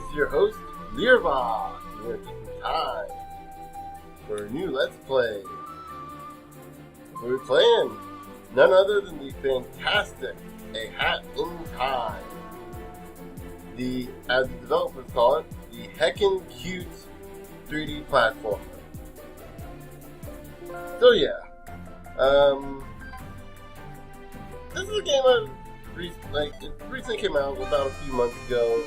is your host, Learva. We're taking time for a new Let's Play. We're playing none other than the fantastic A Hat in Time. As the developers call it, the Hecken Cute 3D platformer. So yeah, this is a game it recently came out about a few months ago,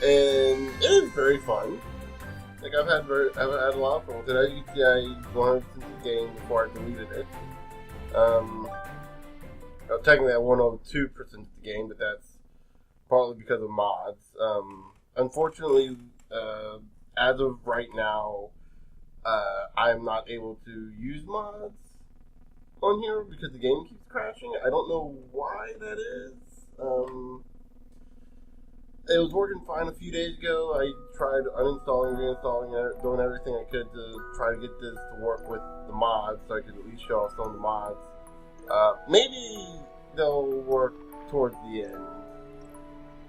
and it is very fun. Like I've had a lot of fun with it. As you can see, I 100% the game before I deleted it. Technically, I 102% of the game, but that's partly because of mods. Unfortunately, as of right now, I am not able to use mods on here because the game keeps crashing. I don't know why that is. It was working fine a few days ago. I tried uninstalling, reinstalling it, doing everything I could to try to get this to work with the mods so I could at least show off some of the mods. Maybe they'll work towards the end.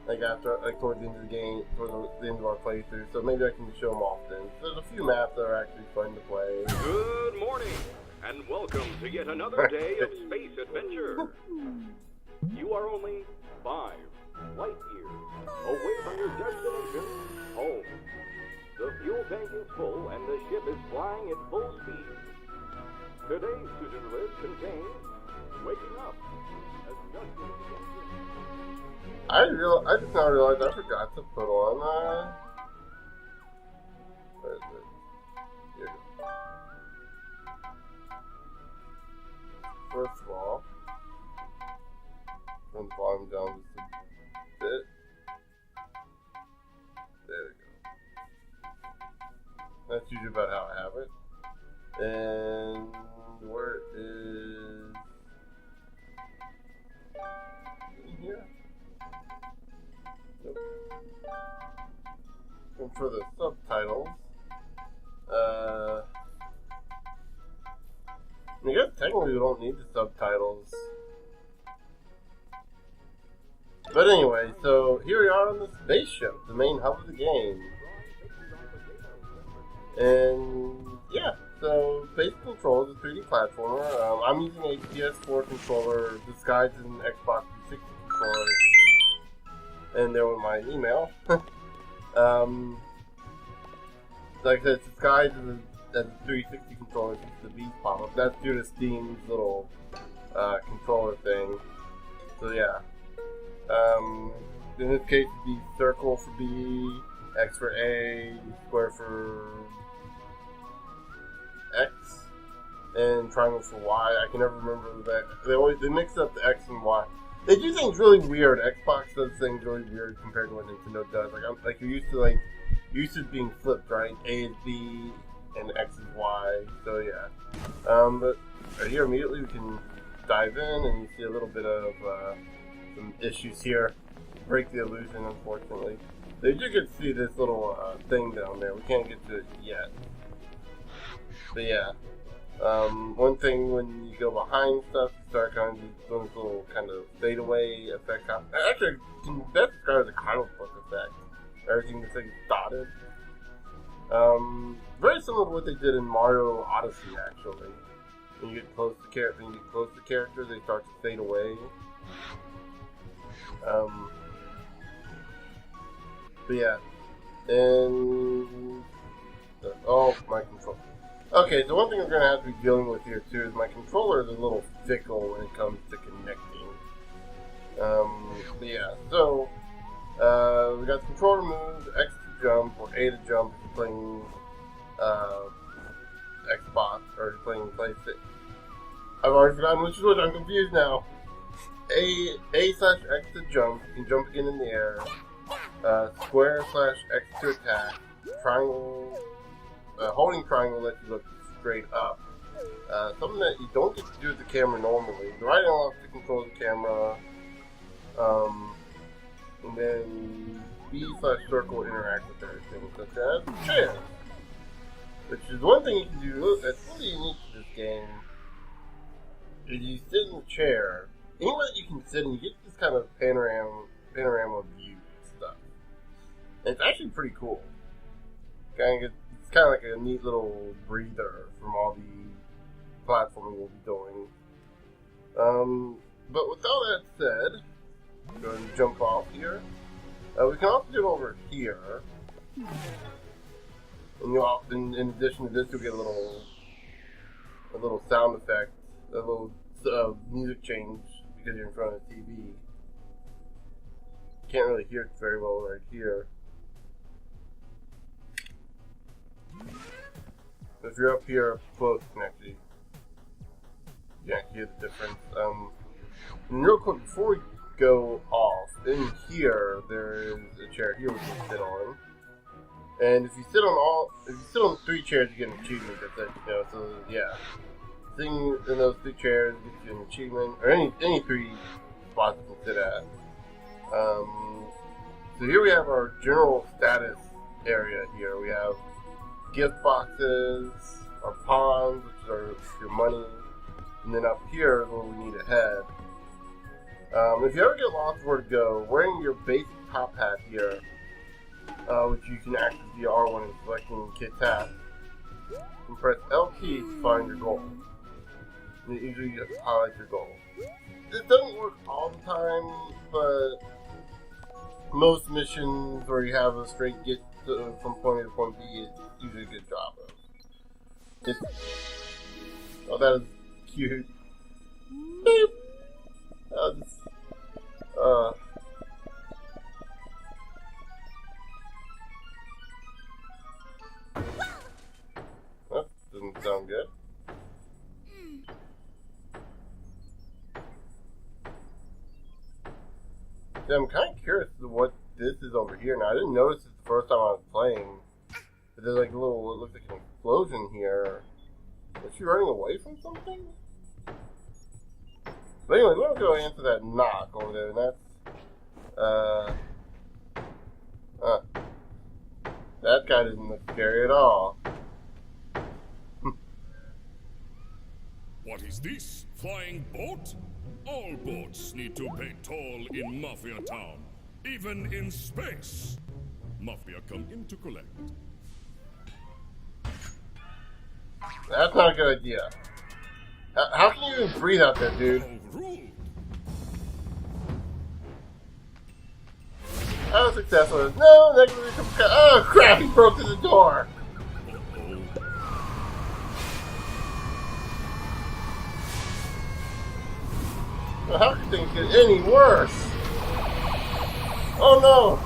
Towards the end of the game, towards the end of our playthrough, so maybe I can show them off then. There's a few maps that are actually fun to play. Good morning, and welcome to yet another day of space adventure. You are only 5 light years away from your destination, home. The fuel tank is full, and the ship is flying at full speed. Today's to-do list contains waking up, adjusting the engine. I just now realized I forgot to put on, where is it? Here it is. First of all, turn the volume down just a bit. There we go. That's usually about how I have it. And where is in here? Nope. And for the subtitles, I guess technically we don't need the subtitles. But anyway, so here we are on the spaceship, the main hub of the game. And yeah, so basic control is a 3D platformer. I'm using a PS4 controller disguised as an Xbox 360 controller. And there went my email. Like I said, it's disguised as a 360 controller since the B's pop up. That's due to Steam's little controller thing. So yeah. In this case, it'd be circle for B, X for A, square for X, and triangle for Y. I can never remember that. They mix up the X and Y. They do things really weird. Xbox does things really weird compared to what Nintendo does. You're used to being flipped, right? A is B and X is Y. So yeah. But right here immediately we can dive in, and you see a little bit of some issues here. Break the illusion, unfortunately. They do get to see this little thing down there. We can't get to it yet. But yeah. One thing when you go behind stuff, you start kind of doing this little kind of fade away effect. Actually, can best describe as a comic book effect. Everything looks like it's dotted. Very similar to what they did in Mario Odyssey, actually. When you get close to characters, they start to fade away. But yeah, and my controller. Okay, so one thing we're going to have to be dealing with here too is my controller is a little fickle when it comes to connecting. But yeah, so we got the controller moves, X to jump, or A to jump if you're playing Xbox, or if you're playing PlayStation. I've already forgotten which is which, I'm confused now. A/X to jump, you can jump again in the air. Square/X to attack. Triangle. Holding triangle lets you look straight up. Something that you don't get to do with the camera normally. The right analog to control the camera. And then B/circle interact with everything, such as chairs. Which is one thing you can do that's really unique to this game. Is you sit in the chair. Anywhere that you can sit and you get this kind of panorama view stuff. It's actually pretty cool. It's kind of like a neat little breather from all the platforming we'll be doing. But with all that said, go ahead and jump off here. We can also do it over here. And in addition to this, you'll get a little sound effect, a little music change because you're in front of the TV. Can't really hear it very well right here. If you're up here close, you can actually hear the difference. And real quick, before we go off, in here there is a chair here we can sit on. And if you sit on 3 chairs, you get an achievement. That's it, So yeah, sitting in those 3 chairs gets you an achievement, or any 3 spots you can sit at. So here we have our general status area. Here we have gift boxes, our pawns, which are your money, and then up here is where we need to head. If you ever get lost where to go, wearing your basic top hat here, which you can access via R1 and selecting Kit's hat, and press LT to find your goal. And it usually just highlights your goal. This doesn't work all the time, but most missions where you have a straight get from point A to point B is usually a good job of. Oh, that is cute. Beep. That doesn't sound good. See, I'm kind of curious to what this is over here. Now, I didn't notice it the first time I was playing. But there's like a little, it looks like an explosion here. Is she running away from something? But anyway, we're gonna go answer that knock over there, and that's, that guy doesn't look scary at all. What is this? Flying boat? All boats need to pay toll in Mafia Town, even in space. Mafia come in to collect. That's not a good idea. How can you even breathe out there, dude? Rude. I was successful. No, negative. Oh crap! He broke through the door. Well, how could things get any worse? Oh no!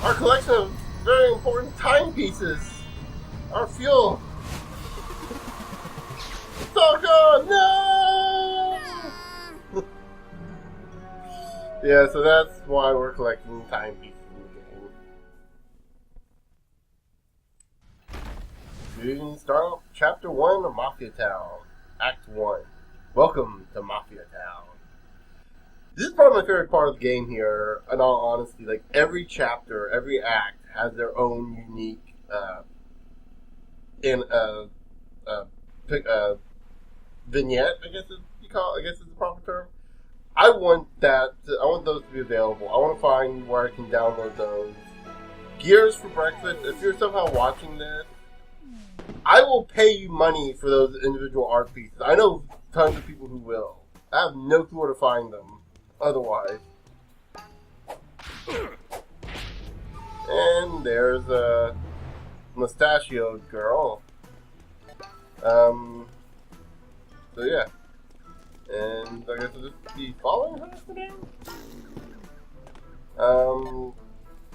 Our collection of very important timepieces. Our fuel. It's all gone. No! Yeah, so that's why we're collecting timepieces in the game. We can start off Chapter 1 of Mafia Town, Act 1. Welcome to Mafia Town. This is probably my favorite part of the game here, in all honesty. Like, every chapter, every act has their own unique vignette, I guess is the proper term. I want those to be available. I want to find where I can download those. Gears for breakfast. If you're somehow watching this, I will pay you money for those individual art pieces. I know tons of people who will. I have no clue where to find them otherwise. And there's a mustachioed girl. So yeah. And I guess I'll just be following her for now.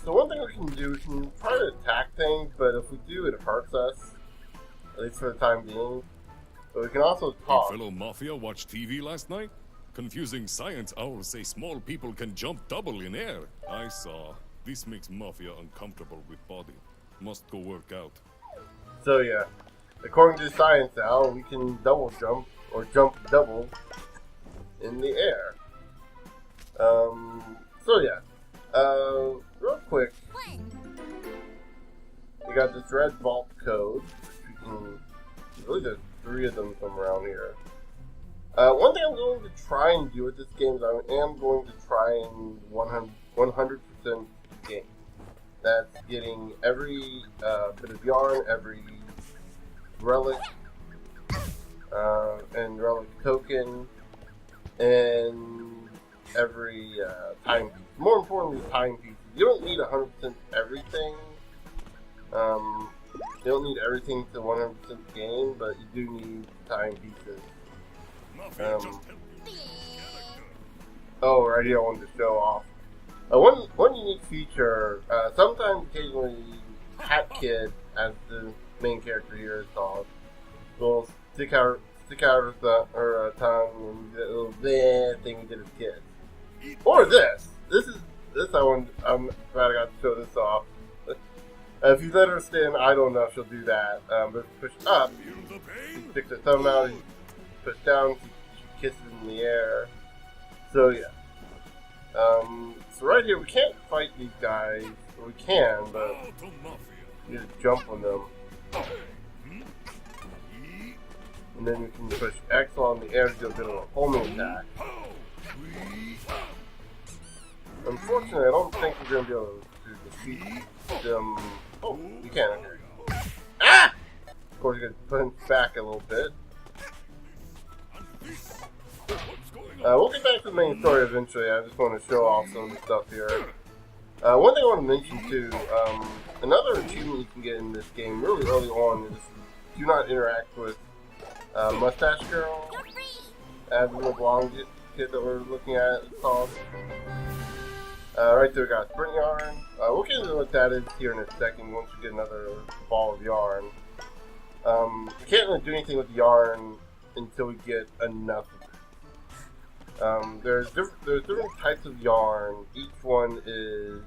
So one thing we can do, we can try to attack things, but if we do, it hurts us. At least for the time being. But we can also talk. Fellow Mafia watched TV last night? Confusing science owls say small people can jump double in air. I saw. This makes Mafia uncomfortable with body. Must go work out. So yeah, according to science owl, we can double jump, or jump double, in the air. So yeah, real quick, we got this red vault code. Really, there's 3 of them from around here. One thing I'm going to try and do with this game is I am going to try and 100% game. That's getting every bit of yarn, every relic, and relic token, and every timepiece. More importantly, timepieces. You don't need 100% everything. You don't need everything to 100% gain, but you do need timepieces. Oh, right here I wanted to show off. One unique feature, sometimes occasionally Hat Kid, as the main character here is called, will stick out her tongue and do that little bleh thing he did as kids. Or this. This I'm glad I got to show this off. If you let her stand idle enough, she'll do that. But if you push up, she sticks her thumb out, and push down, she kisses in the air. So yeah. So right here, we can't fight these guys. Well, we can, but you just jump on them. And then we can push X on the air to do a bit of a homing attack. Unfortunately, I don't think we're going to be able to defeat them. Oh, you can, okay. Ah! Of course, you're going to punch back a little bit. We'll get back to the main story eventually. I just want to show off some of the stuff here. One thing I want to mention too, another achievement you can get in this game really early on is do not interact with Mustache Girl. As the little blonde kid that we're looking at, it's called. Right there we got sprint yarn. We'll get into what that is here in a second once we get another ball of yarn. We can't really do anything with the yarn until we get enough of it. There's different types of yarn. Each one is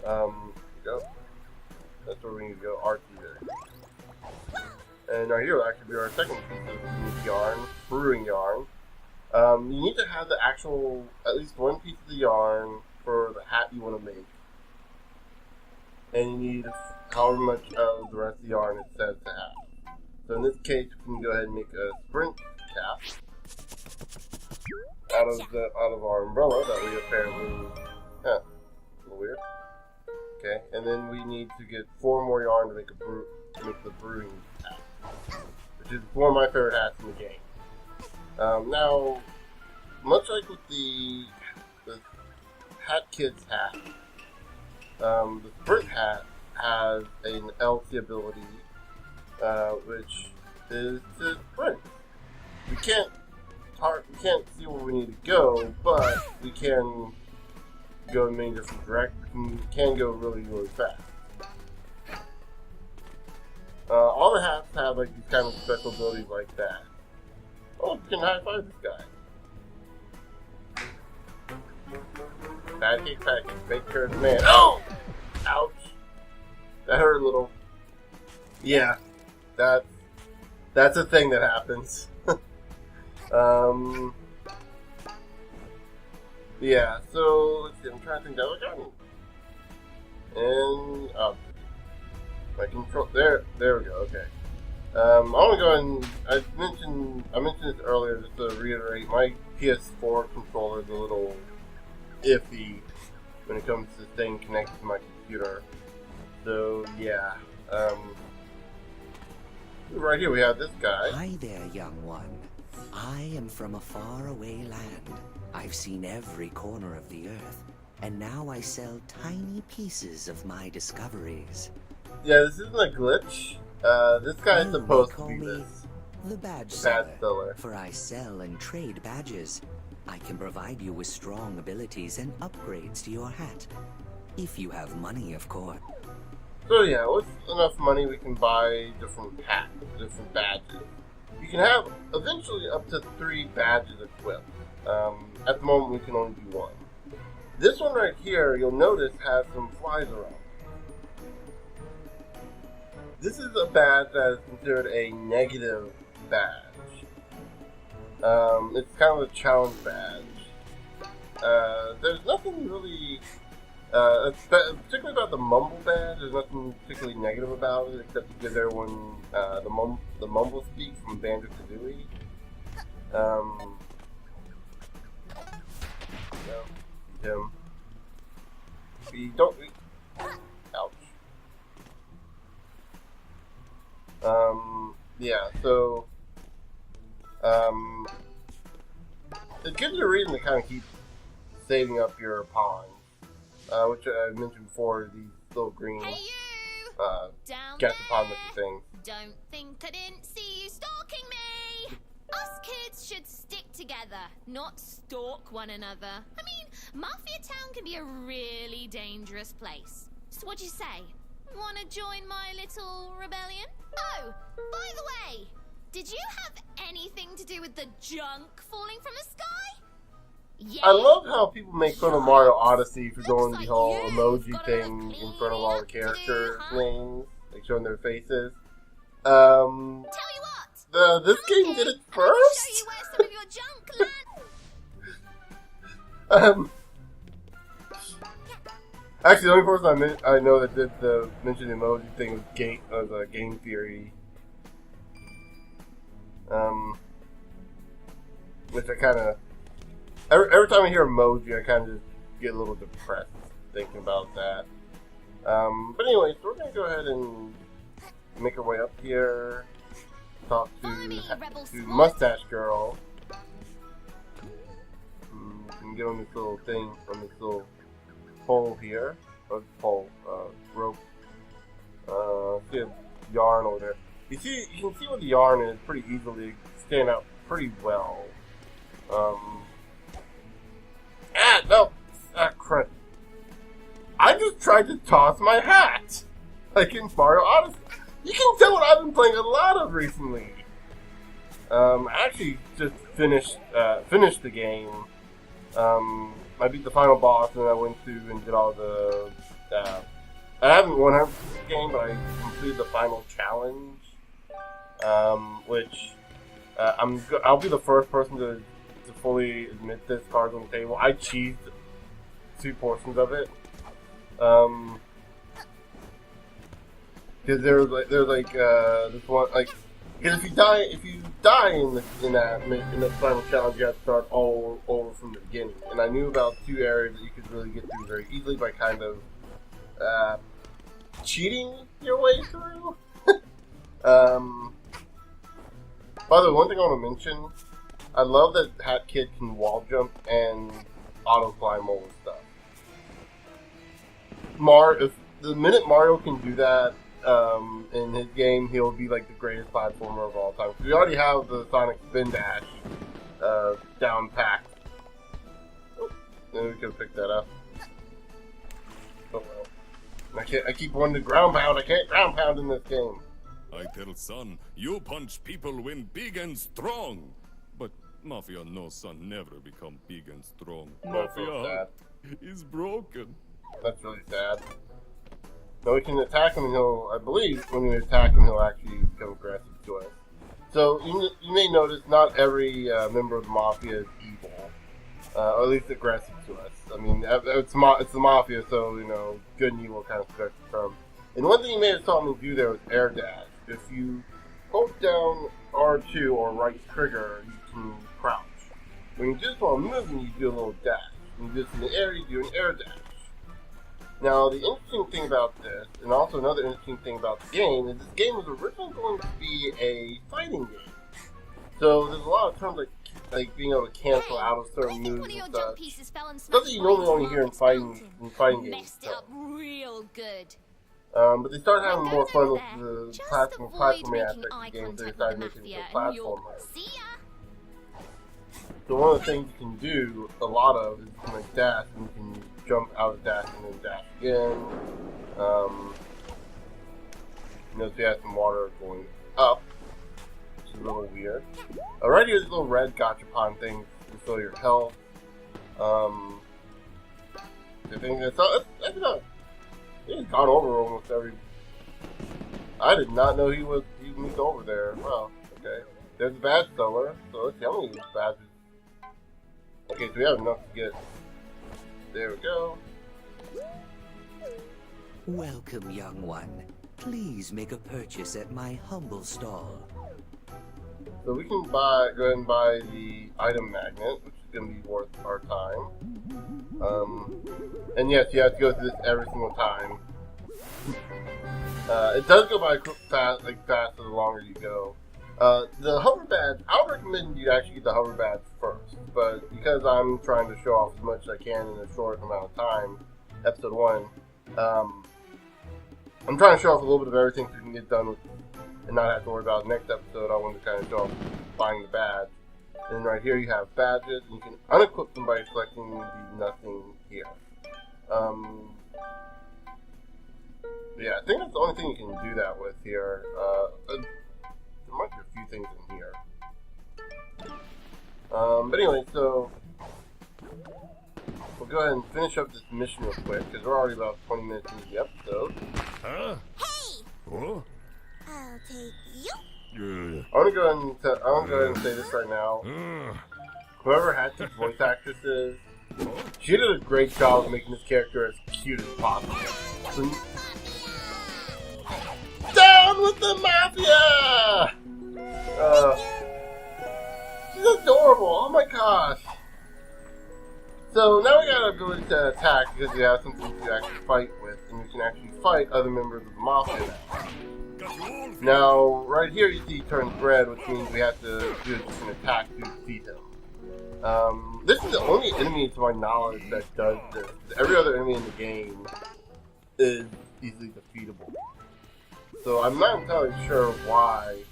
go. That's where we need to go. R2 there. And right here will actually be our second piece of unique yarn, brewing yarn. You need to have the actual, at least one piece of the yarn for the hat you want to make. And you need however much of the rest of the yarn it says to have. So in this case, we can go ahead and make a sprint cap out of our umbrella that we apparently, a little weird. Okay, and then we need to get 4 more yarn to make the brewing hat, which is one of my favorite hats in the game. Now, much like with the Hat Kid's hat, the sprint hat has an LT ability, which is to sprint. We can't see where we need to go, but we can go in many different directions. We can go really, really fast. All the hats have like these kind of special abilities like that. Oh, you can high five this guy. Pancake, make sure it's man. Oh! Ouch. That hurt a little. Yeah, that's a thing that happens. Yeah, so let's see, I'm trying to think that way. And my control there we go, okay. I wanna go and I mentioned this earlier just to reiterate, my PS4 controller is a little iffy when it comes to staying connected to my computer. So yeah. Right here we have this guy. Hi there, young one. I am from a faraway land. I've seen every corner of the earth, and now I sell tiny pieces of my discoveries. Yeah, this isn't a glitch. This guy is supposed to be this. The badge seller. For I sell and trade badges. I can provide you with strong abilities and upgrades to your hat. If you have money, of course. So yeah, with enough money we can buy different hats, different badges. You can have eventually up to 3 badges equipped. At the moment we can only do 1. This one right here, you'll notice, has some flies around. This is a badge that is considered a negative badge. It's kind of a challenge badge. There's nothing really, particularly about the Mumble badge, there's nothing particularly negative about it, except to give everyone the Mumble speak from Banjo-Kazooie. Him. yeah, so it gives you a reason to kind of keep saving up your pawns, which I mentioned before. These little green Hey you! Down gachapon looking there. things. Don't think I didn't see you stalking me! Us kids should stick together, not stalk one another. I mean, Mafia Town can be a really dangerous place. So what'd you say? Wanna join my little rebellion? Oh, by the way, did you have anything to do with the junk falling from the sky? Yeah. I love how people make fun of Mario Odyssey for doing Looks the like whole you've emoji got a thing little in front of all the cleaning up to do, character huh? names, like showing their faces. Tell you what! This Come game here, did it and I can first. show you where some of your junk lands. Actually, the only person I know that did the mention the emoji thing was Game Theory. Which I kind of every time I hear emoji, I kind of just get a little depressed thinking about that. But anyway, so we're gonna go ahead and make our way up here, talk to Mustache Girl, and get on this little thing from this little pole here, or rope. See a yarn over there. You can see what the yarn is pretty easily, stand out pretty well. Crud. I just tried to toss my hat, like in Mario Odyssey. You can tell what I've been playing a lot of recently. I actually just finished the game. I beat the final boss, and I went through and did all the. I haven't 100% the game, but I completed the final challenge, which I'll be the first person to fully admit this. Cards on the table. I cheesed 2 portions of it, because there's like this one, like, because if you die in the final challenge, you have to start all over from the beginning. And I knew about 2 areas that you could really get through very easily by kind of cheating your way through. By the way, one thing I want to mention, I love that Hat Kid can wall jump and auto climb over stuff. If the minute Mario can do that in his game, he'll be like the greatest platformer of all time. We already have the Sonic Spin Dash down packed. Oh, maybe we could pick that up. Oh well. I keep wanting to ground pound. I can't ground pound in this game. I tell son, you punch people when big and strong. But Mafia knows son never become big and strong. That's so Mafia is broken. That's really sad. No, we can attack him, and I believe, when we attack him, he'll actually become aggressive to us. So, you may notice not every member of the Mafia is evil. Or at least aggressive to us. I mean, it's the Mafia, so, good and evil kind of spectrum from. And one thing you may have saw me do there was air dash. If you hold down R2 or right trigger, you can crouch. When you just while moving, you do a little dash. When you're just in the air, you do an air dash. Now, the interesting thing about this, and also another interesting thing about the game, is this game was originally going to be a fighting game. So there's a lot of terms like being able to cancel out of certain moves and stuff. Stuff that you normally only hear in fighting games. Messed it up real good. But they started having more fun with the platforming aspect of the game, so they started making it a platform mode. So one of the things you can do a lot of is you can like dash, and you can jump out of dash and then dash again. Notice we have some water going up, which is a little weird. Right here, there's little red gachapon things to show your health. I think that's he's gone over almost every. I did not know he moved over there. Well, okay. There's a badge seller, so let's see how many badges. Okay, so we have enough to get. There we go. Welcome, young one. Please make a purchase at my humble stall. So we can go ahead and buy the item magnet, which is going to be worth our time. And yes, you have to go through this every single time. It does go by faster the longer you go. The hover badge, I would recommend you actually get the hover badge first, but because I'm trying to show off as much as I can in a short amount of time, episode 1, I'm trying to show off a little bit of everything so you can get done with and not have to worry about it. Next episode. I want to kind of show off buying the badge. And then right here you have badges, and you can unequip them by selecting the nothing here. Yeah, I think that's the only thing you can do that with here. There might be a few things in here. But anyway, so we'll go ahead and finish up this mission real quick, because we're already about 20 minutes into the episode. Huh? Hey! Oh? I'll take you. Yeah. I want to go ahead and say this right now. Whoever had these voice actresses, she did a great job of making this character as cute as possible. Down with the mafia! She's adorable. Oh my gosh. So now we got the ability to attack because we have something to actually fight with, and we can actually fight other members of the mafia now. Now, right here you see he turns red, which means we have to do just an attack to defeat him. This is the only enemy to my knowledge that does this. Every other enemy in the game is easily defeatable. So I'm not entirely sure why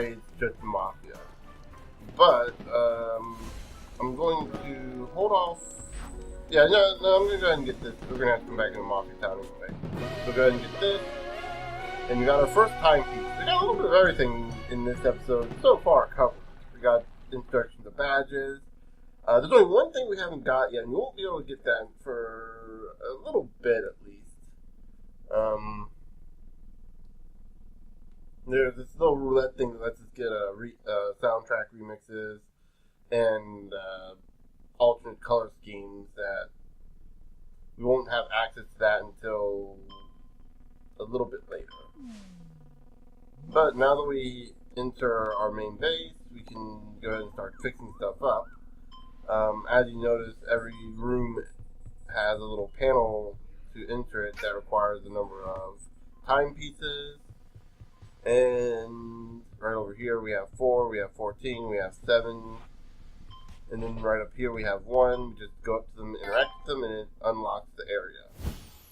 it's just the mafia. But I'm going to hold off. Yeah, no, I'm going to go ahead and get this. We're going to have to come back into Mafia Town anyway. So go ahead and get this. And we got our first timepiece. We got a little bit of everything in this episode so far covered. We got instructions of badges. There's only one thing we haven't got yet, and we won't be able to get that for a little bit at least. There's this little roulette thing that lets us get soundtrack remixes and alternate color schemes that we won't have access to that until a little bit later. But now that we enter our main base, we can go ahead and start fixing stuff up. As you notice, every room has a little panel to enter it that requires a number of timepieces. And right over here we have 4, we have 14, we have 7. And then right up here we have 1. We just go up to them, interact with them, and it unlocks the area,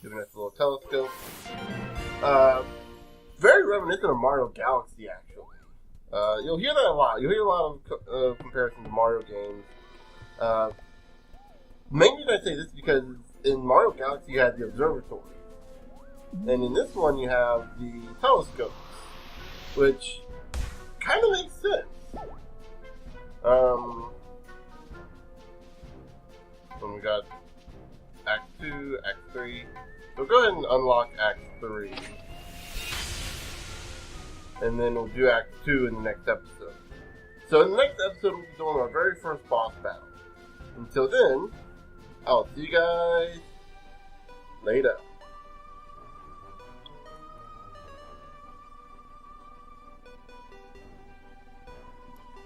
giving us a little telescope. Very reminiscent of Mario Galaxy, actually. You'll hear that a lot. You'll hear a lot of comparisons to Mario games. Main reason I say this is because in Mario Galaxy you had the observatory, and in this one you have the telescope, which kind of makes sense. Then we got Act 2, Act 3. So go ahead and unlock Act 3. And then we'll do Act 2 in the next episode. So in the next episode, we'll be doing our very first boss battle. Until then, I'll see you guys later.